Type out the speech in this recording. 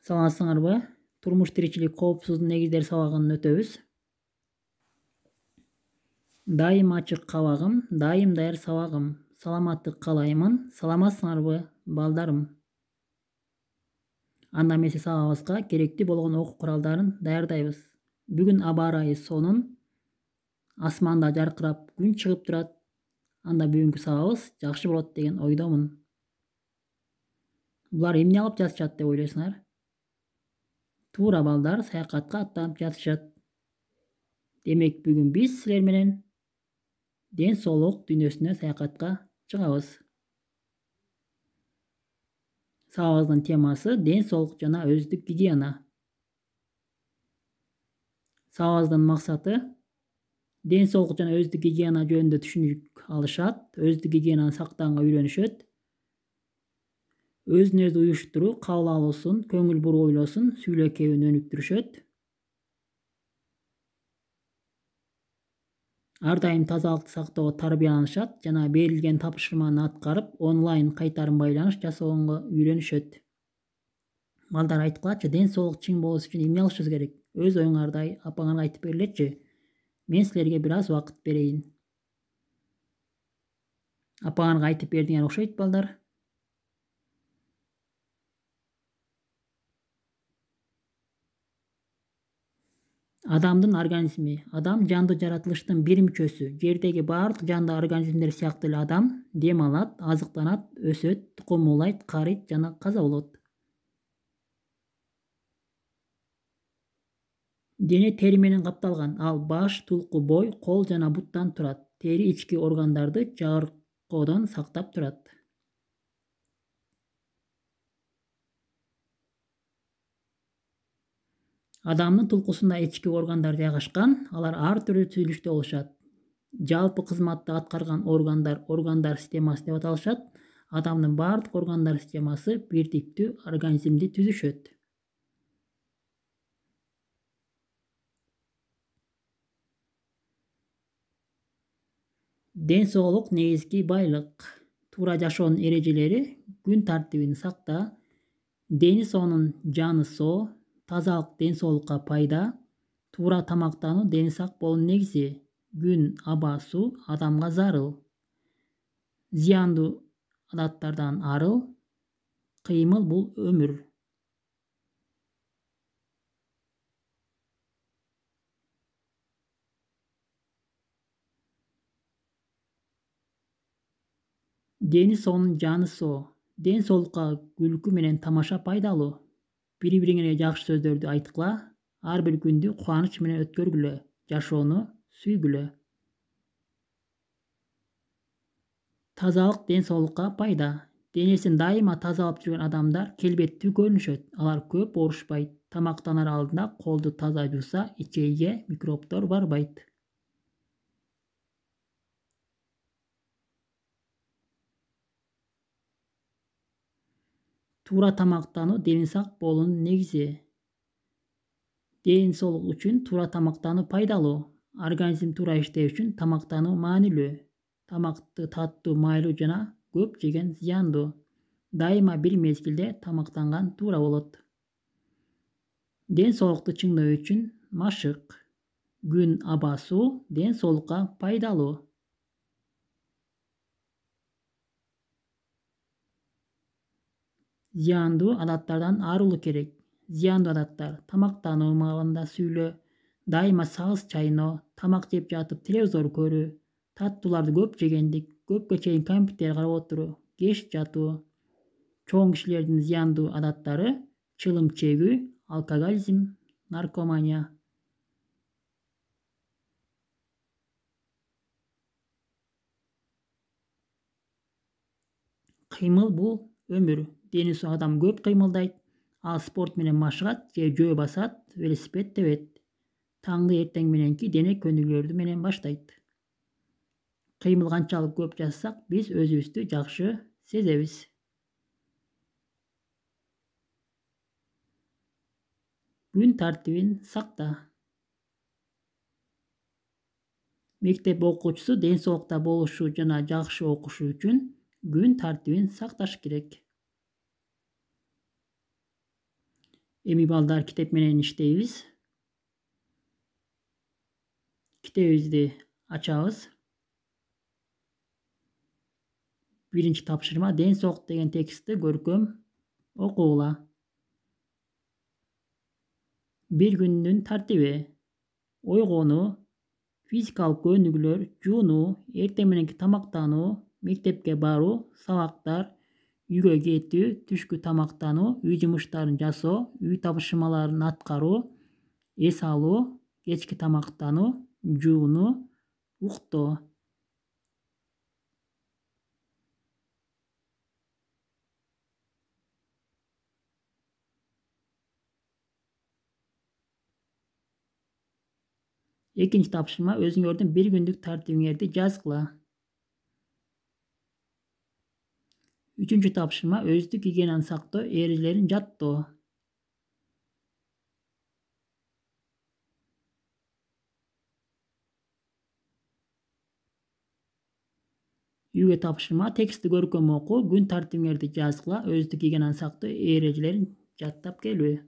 Саламатсыңарбы? Турмуш тиричилик коопсуздук негиздери сабагын өтөбүз. Дайым ачык кабагым, дайым даяр сабагым. Саламаттык каалаймын. Саламатсыңарбы, балдарым? Анда эмесе сабагыбызга керектүү болгон окуу куралдарын даярдайбыз. Бүгүн аба ырайы сонун. Асманда жаркырап күн чыгып турат. Анда бүгүнкү сабагыбыз жакшы болот деген ойдомун. Булар эмне алып жатышат деп ойлойсуңар? Туура балдар саякатка аттанып жатышат. Демек бүгүн биз силер менен ден соолук дүйнөсүнө саякатка чыгабыз. Сабагыбыздын темасы ден соолук жана өздүк гигиена. Сабагыбыздын максаты ден соолук жана өздүк гигиена жөнүндө түшүнүк алышат, өздүк гигиенаны сактаганга үйрөнүшөт. Өзүн өзү уюштуруу, кабыл алуусун, көңүл буруп ойлосун, сүйлөкөөнү өнүктүрүшөт. Ар дайым тазалыкты сактоого тарбияланышат жана берилген тапшырманы аткарып, онлайн кайтарым байланыш жасоого үйрөнүшөт. Балдар айткылачы, ден соолук чың болуш үчүн эмне кылышыбыз керек? Өз оюңарды апаңарга айтып бергилечи. Мен силерге бир аз убакыт берейин. Апаңарга айтып бердиңер окшойт, балдар. Адамдын организми. Адам жандуу жаратылыштын бир мүчөсү. Жердеги баардык жандуу организмдер сыяктуу эле адам дем алат, азыктанат, өсөт, тукумуулайт, карыйт жана каза болот. Дене тери менен капталган. Ал баш, тулку, бой, кол жана буттан турат. Тери ички органдарды жабыркоодон сактап турат. Адамдын тулкусунда ички органдар жайгашкан, алар ар түрдүү түзүлүштө болушат. Жалпы кызматты аткарган органдар системасы деп аталышат. Адамдын баардык органдар системасы бир типтүү организмди түзүшөт. Ден соолук негизги байлык. Туура жашоонун эрежелери: күн тартибин сакта, дени соонун жаны соо, тазалык ден соолукка пайда, туура тамактануу дени сак болуунун негизи, күн, аба, суу адамга зарыл, зыяндуу адаттардан арыл, кыймыл бул өмүр. Дени соонун жаны соо. Ден соолукка күлкү менен тамаша пайдалуу. Бири-бириңерге жакшы сөздөрдү айткыла, ар бир күндү кубаныч менен өткөргүлө, жашоону сүйгүлө. Тазалык ден соолукка пайда. Денесин дайыма тазалап жүргөн адамдар келбеттүү көрүнүшөт. Алар көп оорушпайт. Тамактанар алдында колду таза жууса, ичейге микробдор барбайт. Туура тамактануу дени сак болуунун негизи. Ден соолук үчүн туура тамактануу пайдалуу. Организм туура иштөө үчүн тамактануу маанилүү. Тамакты таттуу, майлуу жана көп жеген зыяндуу. Дайыма бир мезгилде тамактанган туура болот. Ден соолукту чыңдоо үчүн машык. Күн, аба, суу ден соолукка пайдалуу. Зыяндуу адаттардан арылуу керек. Зыяндуу адаттар: тамактануу маалында сүйлөө, дайыма сагыз чайноо, тамак жеп жатып телевизор көрүү, таттууларды көп жегендик, көпкө чейин компьютер карап отуруу, кеч жатуу. Чоң кишилердин зыяндуу адаттары: чылым чегүү, алкоголизм, наркомания. Кыймыл бул өмүр. Дени соо адам көп кыймылдайт. Ал спорт менен машыгат же жөө басат, велосипед тебет. Таңды эртең мененки дене көнүгүүлөрү менен баштайт. Кыймыл канчалык көп жасасак, биз өзүбүздү жакшы сезебиз. Күн тартибин сакта. Мектеп окуучусу ден соолукта болушу жана жакшы окушу үчүн күн тартибин сакташ керек. Emi balдар kitep menen işleybiz. Kitebimizi açabız. Birinci tapşırma den soğuk degen teksti görküm okula. Bir gündün tartibi. Oygonu, fizikal könüglör, junu, ertemenenki tamaktanuu, mektepke baru, sabaktar, үйгө кетүү, түшкү тамактануу, үй жумуштарын жасоо, үй табышмаларын аткаруу, эс алуу, кечки тамактануу, жуунуу, уктоо. Экинчи тапшырма өзүңөрдүн bir күндүк тартибиңерди жазгыла. Üçüncü tapşırma özdük higienan saktoo, erежелерин жаттоо. Үйгө tapşırma teksti көркөм окуу, күн тартибиңерди жазгыла, özdük higienan saktoo, erежелерин жаттап келүү.